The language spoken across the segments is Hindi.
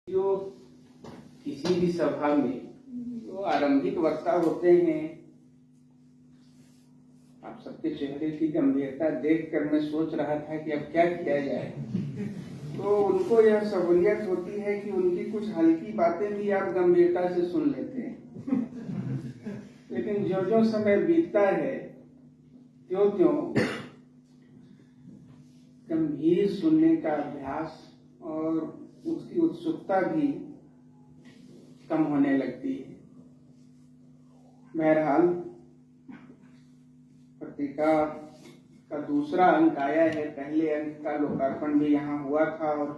जो किसी भी सभा में जो आरंभिक वक्ता होते हैं, आप सबके चेहरे की गंभीरता देखकर मैं सोच रहा था कि अब क्या किया जाए। तो उनको यह सहूलियत होती है कि उनकी कुछ हल्की बातें भी आप गंभीरता से सुन लेते हैं, लेकिन जो जो समय बीतता है त्यों त्यों गंभीर सुनने का अभ्यास और उसकी उत्सुकता भी कम होने लगती है। बहरहाल पत्रिका का दूसरा अंक आया है। पहले अंक का लोकार्पण भी यहाँ हुआ था और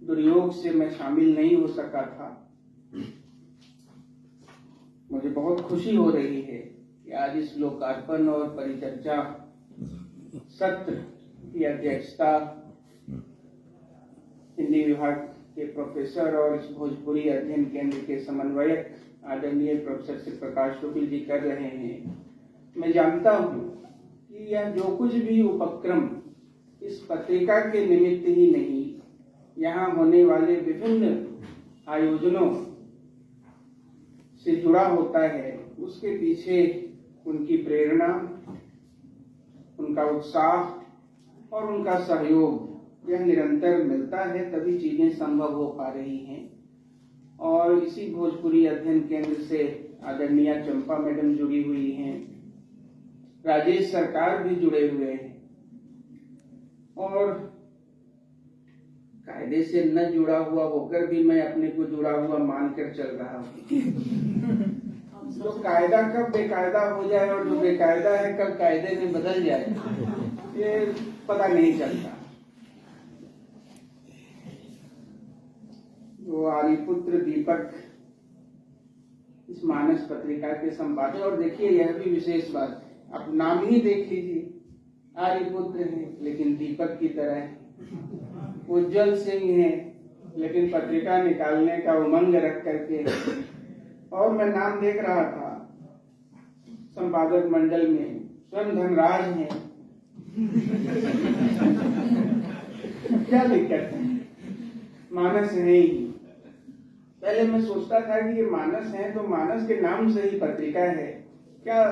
दुर्योग से मैं शामिल नहीं हो सका था। मुझे बहुत खुशी हो रही है कि आज इस लोकार्पण और परिचर्चा सत्र की अध्यक्षता हिंदी विभाग के प्रोफेसर और इस भोजपुरी अध्ययन केंद्र के समन्वयक आदरणीय प्रोफेसर श्री प्रकाश शुक्ल जी कर रहे हैं। मैं जानता हूँ कि यह जो कुछ भी उपक्रम इस पत्रिका के निमित्त ही नहीं, यहाँ होने वाले विभिन्न आयोजनों से जुड़ा होता है, उसके पीछे उनकी प्रेरणा, उनका उत्साह और उनका सहयोग यह निरंतर मिलता है, तभी चीजें संभव हो पा रही हैं। और इसी भोजपुरी अध्ययन केंद्र से आदरणीय चंपा मैडम जुड़ी हुई हैं, राजेश सरकार भी जुड़े हुए हैं और कायदे से न जुड़ा हुआ होकर भी मैं अपने को जुड़ा हुआ मानकर चल रहा हूँ। जो कायदा कब बेकायदा हो जाए और जो बेकायदा है कब कायदे में बदल जाए, ये पता नहीं चलता। वो आर्यपुत्र दीपक इस मानस पत्रिका के संपादक, और देखिए यह भी विशेष बात है, आप नाम ही देख लीजिए, आर्यपुत्र हैं लेकिन दीपक की तरह है, उज्जवल सिंह हैं लेकिन पत्रिका निकालने का उमंग रख करके। और मैं नाम देख रहा था संपादक मंडल में स्वयं धनराज हैं। क्या दिक्कत है, मानस है ही। पहले मैं सोचता था कि ये मानस है तो मानस के नाम से ही पत्रिका है, क्या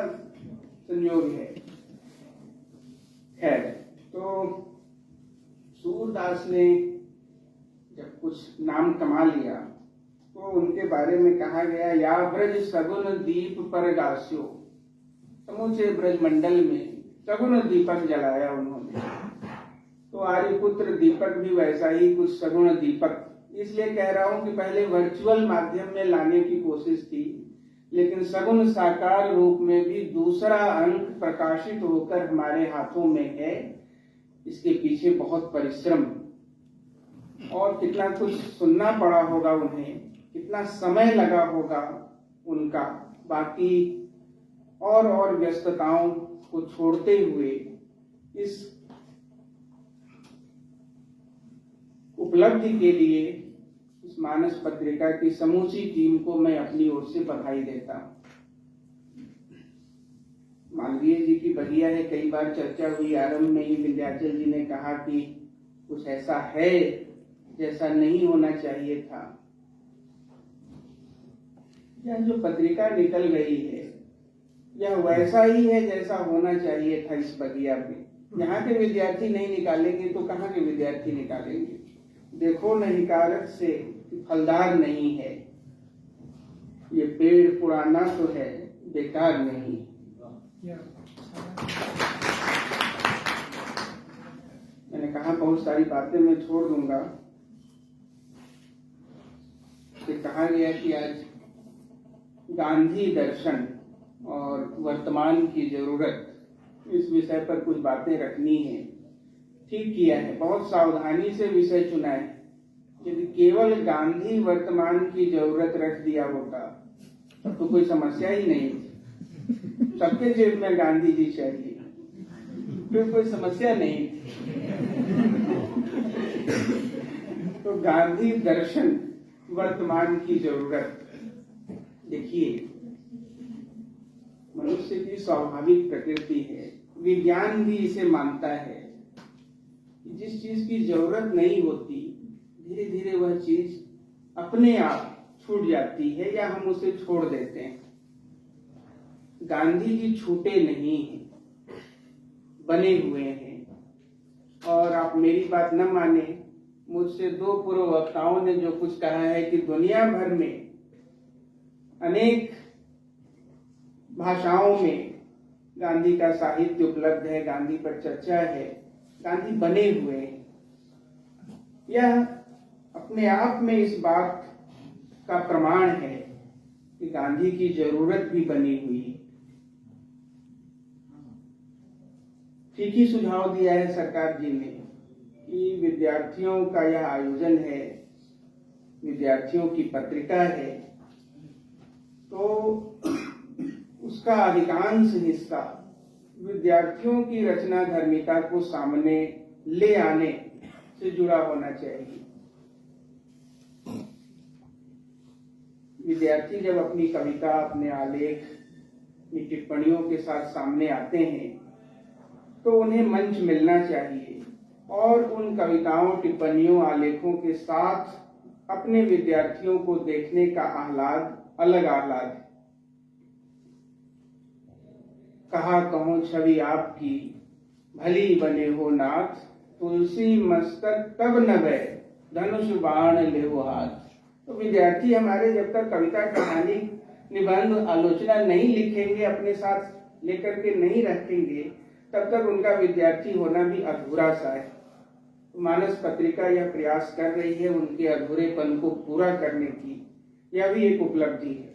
संयोग है। खैर, तो सूरदास ने जब कुछ नाम कमा लिया तो उनके बारे में कहा गया, या ब्रज सगुन दीप पर गास्यो, समूचे ब्रज मंडल में सगुन दीपक जलाया उन्होंने। तो आर्यपुत्र दीपक भी वैसा ही कुछ सगुण दीपक, इसलिए कह रहा हूं कि पहले वर्चुअल माध्यम में लाने की कोशिश थी, लेकिन सगुण साकार रूप में भी दूसरा अंक प्रकाशित होकर हमारे हाथों में है। इसके पीछे बहुत परिश्रम और कितना कुछ सुनना पड़ा होगा उन्हें, कितना समय लगा होगा उनका, बाकी और व्यस्तताओं को छोड़ते हुए इस उपलब्धि के लिए इस मानस पत्रिका की समूची टीम को मैं अपनी ओर से बधाई देता हूं। मालवीय जी की बढ़िया है, कई बार चर्चा हुई, आरंभ में ही विंध्याचल जी ने कहा कि कुछ ऐसा है जैसा नहीं होना चाहिए था। यह जो पत्रिका निकल गई है यह वैसा ही है जैसा होना चाहिए था। इस बगिया में यहाँ के विद्यार्थी नहीं निकालेंगे तो कहाँ के विद्यार्थी निकालेंगे। देखो न हिकारत से फलदार नहीं है, ये पेड़ पुराना तो है बेकार नहीं। मैंने कहा बहुत सारी बातें मैं छोड़ दूंगा। कि कहा गया कि आज गांधी दर्शन और वर्तमान की जरूरत, इस विषय पर कुछ बातें रखनी है। ठीक किया है, बहुत सावधानी से विषय चुना है। यदि केवल गांधी वर्तमान की जरूरत रख दिया होता तब तो कोई समस्या ही नहीं थी। सबके जेब में गांधी जी चाहिए, फिर कोई समस्या नहीं थी। तो गांधी दर्शन वर्तमान की जरूरत। देखिए, मनुष्य की स्वाभाविक प्रकृति है, विज्ञान भी इसे मानता है, जिस चीज की जरूरत नहीं होती धीरे धीरे वह चीज अपने आप छूट जाती है या हम उसे छोड़ देते हैं। गांधी जी छूटे नहीं हैं, बने हुए हैं। और आप मेरी बात न माने, मुझसे दो पूर्व वक्ताओं ने जो कुछ कहा है कि दुनिया भर में अनेक भाषाओं में गांधी का साहित्य उपलब्ध है, गांधी पर चर्चा है, गांधी बने हुए हैं, यह अपने आप में इस बात का प्रमाण है कि गांधी की जरूरत भी बनी हुई है। ठीक ही सुझाव दिया है सरकार जी ने कि विद्यार्थियों का यह आयोजन है, विद्यार्थियों की पत्रिका है, तो उसका अधिकांश हिस्सा विद्यार्थियों की रचना धर्मिता को सामने ले आने से जुड़ा होना चाहिए। विद्यार्थी जब अपनी कविता, अपने आलेख, अपनी टिप्पणियों के साथ सामने आते हैं तो उन्हें मंच मिलना चाहिए और उन कविताओं, टिप्पणियों, आलेखों के साथ अपने विद्यार्थियों को देखने का आह्लाद अलग आह्लाद है। कहा कहूं छवि आपकी, भली बने हो नाथ, तुलसी मस्तक तब न गए, धनुष बाण लेहो हाथ। तो विद्यार्थी हमारे जब तक कविता, कहानी, निबंध, आलोचना नहीं लिखेंगे, अपने साथ लेकर के नहीं रखेंगे, तब तक उनका विद्यार्थी होना भी अधूरा सा है। मानस पत्रिका यह प्रयास कर रही है उनके अधूरेपन को पूरा करने की, यह भी एक उपलब्धि है।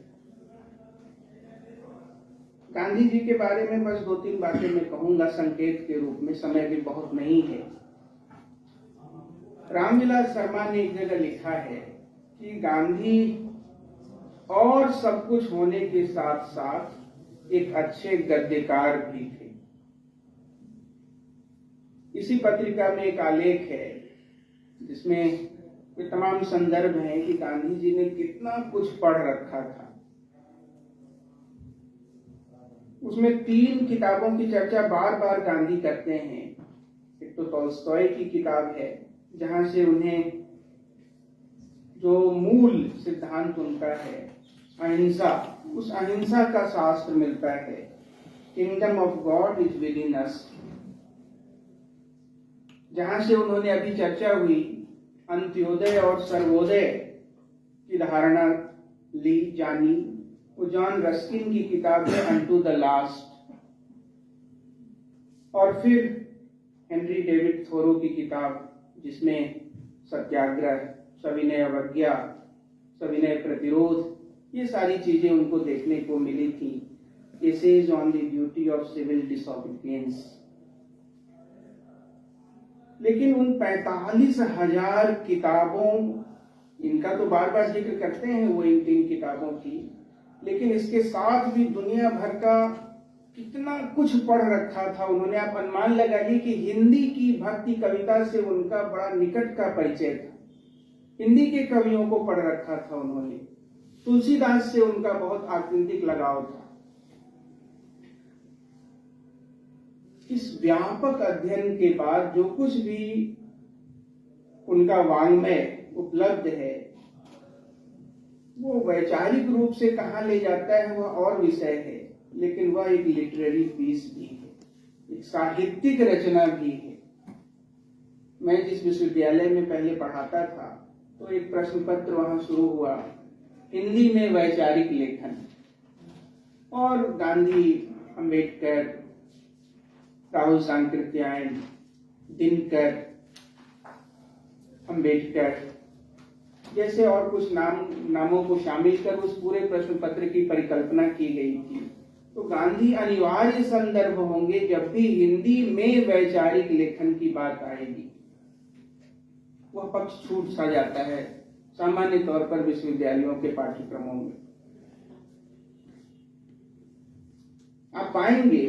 गांधी जी के बारे में बस दो तीन बातें मैं कहूंगा संकेत के रूप में, समय भी बहुत नहीं है। रामविलास शर्मा ने एक जगह लिखा है कि गांधी और सब कुछ होने के साथ साथ एक अच्छे गद्यकार भी थे। इसी पत्रिका में एक आलेख है जिसमें ये तमाम संदर्भ हैं कि गांधी जी ने कितना कुछ पढ़ रखा था। उसमें 3 किताबों की चर्चा बार बार गांधी करते हैं। एक तो टॉल्स्टॉय की किताब है जहां से उन्हें जो मूल सिद्धांत उनका है अहिंसा, उस अहिंसा का शास्त्र मिलता है। Kingdom of God is within us, जहां से उन्होंने अभी चर्चा हुई अंत्योदय और सर्वोदय की धारणा ली, जानी। वो जॉन रस्किन की किताब है अनटू द लास्ट, और फिर हेनरी डेविड थोरो की किताब जिसमें सत्याग्रह, सविनय अवज्ञा, सविनय प्रतिरोध, ये सारी चीजें उनको देखने को मिली थी। Essays on the duty of civil disobedience. लेकिन उन 45,000 किताबों, इनका तो बार बार जिक्र करते हैं वो इन 3 किताबों की, लेकिन इसके साथ भी दुनिया भर का कितना कुछ पढ़ रखा था उन्होंने। आप अनुमान लगाइए कि हिंदी की भक्ति कविता से उनका बड़ा निकट का परिचय था। हिंदी के कवियों को पढ़ रखा था उन्होंने। तुलसीदास से उनका बहुत आत्यंतिक लगाव था। इस व्यापक अध्ययन के बाद जो कुछ भी उनका वाङ्मय उपलब्ध है वो वैचारिक रूप से कहाँ ले जाता है वह और विषय है, लेकिन वह एक लिटरेरी पीस भी है, एक साहित्यिक रचना भी है। मैं जिस विश्वविद्यालय में पहले पढ़ाता था तो एक प्रश्न पत्र वहां शुरू हुआ, हिंदी में वैचारिक लेखन, और गांधी, अंबेडकर, राहुल सांकृत्यायन, दिनकर, अंबेडकर जैसे और कुछ नामों को शामिल कर उस पूरे प्रश्न पत्र की परिकल्पना की गई थी। तो गांधी अनिवार्य संदर्भ होंगे जब भी हिंदी में वैचारिक लेखन की बात आएगी। वह पक्ष छूट सा जाता है सामान्य तौर पर विश्वविद्यालयों के पाठ्यक्रमों में। आप पाएंगे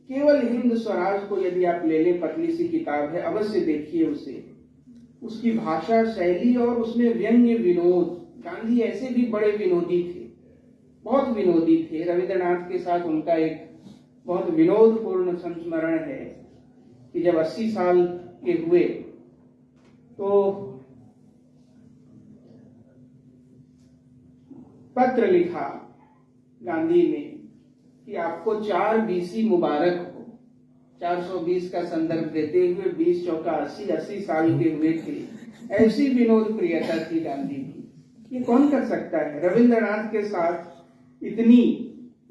केवल हिंद स्वराज को यदि आप ले लें, पतली सी किताब है, अवश्य देखिए उसे। उसकी भाषा शैली और उसमें व्यंग्य विनोद, गांधी ऐसे भी बड़े विनोदी थे, बहुत विनोदी थे। रविंद्रनाथ के साथ उनका एक बहुत विनोदपूर्ण संस्मरण है कि जब 80 साल के हुए तो पत्र लिखा गांधी ने कि आपको 4 BC मुबारक हो। 420 का संदर्भ देते हुए 20 चौका 80, 80 साल के हुए थे। ऐसी विनोद प्रियता थी गांधी की। ये कौन कर सकता है? रविंद्रनाथ के साथ इतनी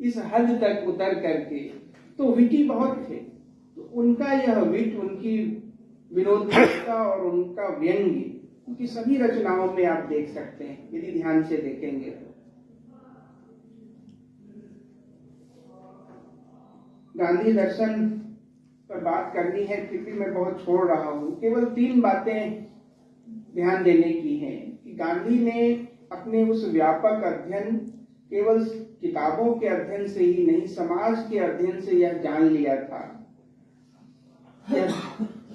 इस हद तक उतर करके तो विटी बहुत थे। तो उनका यह विट, उनकी विनोद प्रियता और उनका व्यंग्य उनकी सभी रचनाओं में आप देख सकते हैं यदि ध्यान से देखेंगे तो। गांधी दर्शन पर बात करनी है, फिर भी मैं बहुत छोड़ रहा हूं। केवल 3 बातें ध्यान देने की हैं कि गांधी ने अपने उस व्यापक अध्ययन, केवल किताबों के अध्ययन से ही नहीं, समाज के अध्ययन से यह जान लिया था,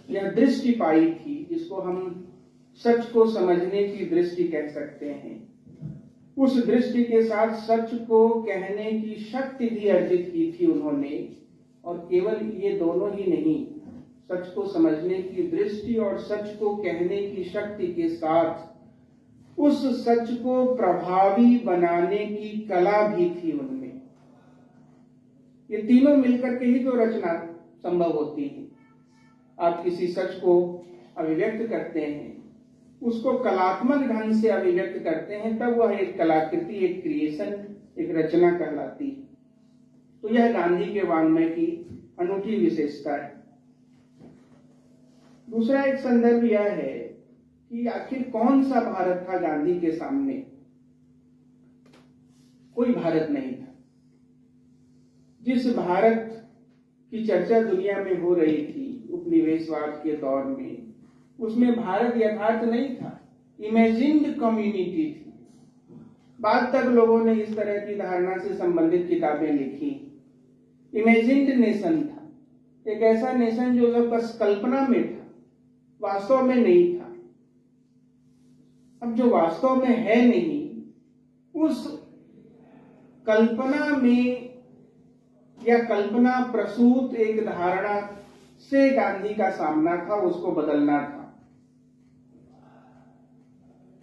यह दृष्टि पाई थी जिसको हम सच को समझने की दृष्टि कह सकते हैं। उस दृष्टि के साथ सच को कहने की शक्ति भी अर्जित की थी उन्होंने। और केवल ये दोनों ही नहीं, सच को समझने की दृष्टि और सच को कहने की शक्ति के साथ उस सच को प्रभावी बनाने की कला भी थी उनमें। ये तीनों मिलकर के ही तो रचना संभव होती है। आप किसी सच को अभिव्यक्त करते हैं, उसको कलात्मक ढंग से अभिव्यक्त करते हैं, तब वह एक कलाकृति, एक क्रिएशन, एक रचना कहलाती है। तो यह गांधी के वाङ्मय की अनूठी विशेषता है। दूसरा एक संदर्भ यह है कि आखिर कौन सा भारत था गांधी के सामने? कोई भारत नहीं था। जिस भारत की चर्चा दुनिया में हो रही थी उपनिवेशवाद के दौर में, उसमें भारत यथार्थ नहीं था, इमेजिन्ड कम्युनिटी थी। बाद तक लोगों ने इस तरह की धारणा से संबंधित किताबें लिखी। इमेजिन्ड नेशन था, एक ऐसा नेशन जो बस कल्पना में था, वास्तव में नहीं था। अब जो वास्तव में है नहीं, उस कल्पना में या कल्पना प्रसूत एक धारणा से गांधी का सामना था, उसको बदलना था।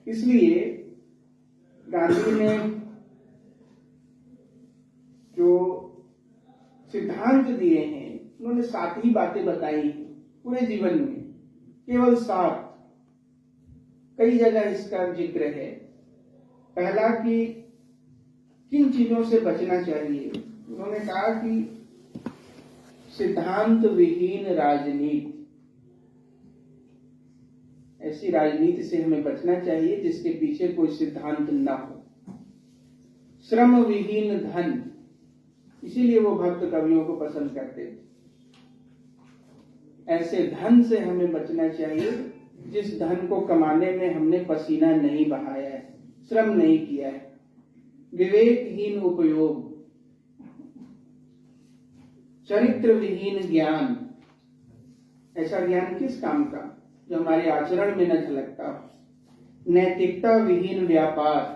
इसलिए गांधी ने जो सिद्धांत दिए हैं, उन्होंने 7 ही बातें बताई पूरे जीवन में, केवल 7। कई जगह इसका जिक्र है। पहला कि किन चीजों से बचना चाहिए। उन्होंने कहा कि सिद्धांत विहीन राजनीति, ऐसी राजनीति से हमें बचना चाहिए जिसके पीछे कोई सिद्धांत न हो। श्रम विहीन धन, इसीलिए वो भक्त कवियों को पसंद करते थे। ऐसे धन से हमें बचना चाहिए जिस धन को कमाने में हमने पसीना नहीं बहाया है, श्रम नहीं किया है। विवेकहीन उपयोग, चरित्र विहीन ज्ञान, ऐसा ज्ञान किस काम का जो हमारे आचरण में न झलकता हो। नैतिकता विहीन व्यापार,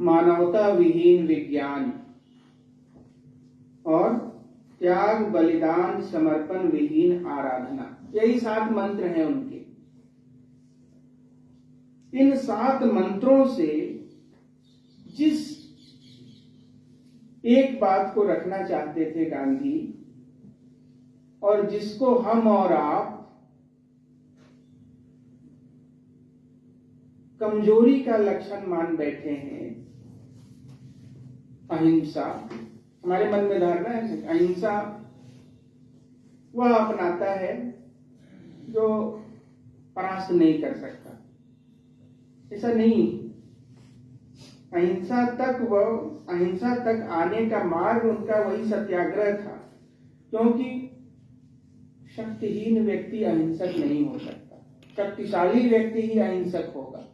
मानवता विहीन विज्ञान, और त्याग बलिदान समर्पण विहीन आराधना। यही 7 मंत्र हैं उनके। इन 7 मंत्रों से जिस एक बात को रखना चाहते थे गांधी, और जिसको हम और आप कमजोरी का लक्षण मान बैठे हैं, अहिंसा, हमारे मन में धारणा है अहिंसा वह अपनाता है जो परास्त नहीं कर सकता। ऐसा नहीं। अहिंसा तक आने का मार्ग उनका वही सत्याग्रह था, क्योंकि शक्तिहीन व्यक्ति अहिंसक नहीं हो सकता, शक्तिशाली व्यक्ति ही अहिंसक होगा।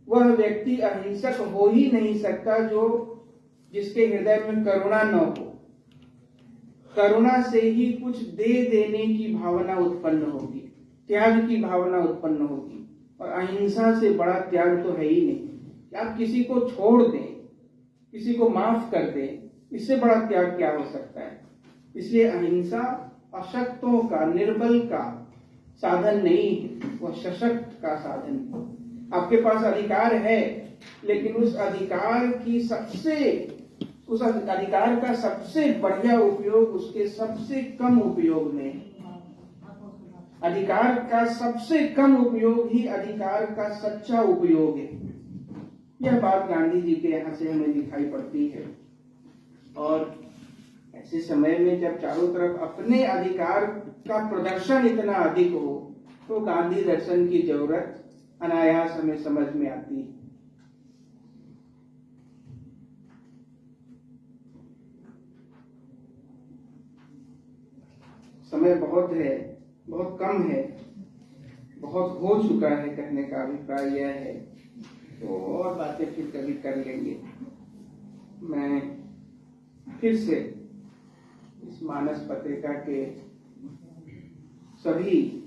वह व्यक्ति अहिंसक हो ही नहीं सकता जिसके हृदय में करुणा न हो। करुणा से ही कुछ दे देने की भावना उत्पन्न होगी, त्याग की भावना उत्पन्न होगी। और अहिंसा से बड़ा त्याग तो है ही नहीं कि आप किसी को छोड़ दें, किसी को माफ कर दें, इससे बड़ा त्याग क्या हो सकता है। इसलिए अहिंसा अशक्तों का, निर्बल का साधन नहीं है। वह सशक्त का साधन है। आपके पास अधिकार है, लेकिन उस अधिकार का सबसे बढ़िया उपयोग उसके सबसे कम उपयोग में है। अधिकार का सबसे कम उपयोग ही अधिकार का सच्चा उपयोग है। यह बात गांधी जी के यहाँ से हमें दिखाई पड़ती है। और ऐसे समय में जब चारों तरफ अपने अधिकार का प्रदर्शन इतना अधिक हो, तो गांधी दर्शन की जरूरत अनायास हमें समझ में आती है। समय बहुत है, बहुत कम है, बहुत हो चुका है, कहने का अभिप्राय यह है। तो और बातें फिर कभी कर लेंगे। मैं फिर से इस मानस पत्रिका के सभी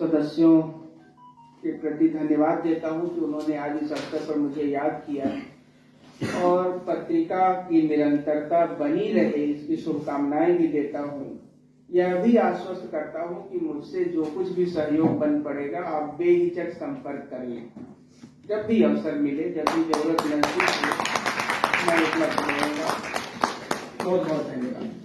सदस्यों के प्रति धन्यवाद देता हूं कि उन्होंने आज इस अवसर पर मुझे याद किया, और पत्रिका की निरंतरता बनी रहे इसकी शुभकामनाएं भी देता हूं। यह भी आश्वस्त करता हूं कि मुझसे जो कुछ भी सहयोग बन पड़ेगा आप बेहिचक संपर्क कर लें। जब भी अवसर मिले, जब भी जरूरत महसूस हो, मैं उपलब्ध रहूंगा। बहुत बहुत धन्यवाद।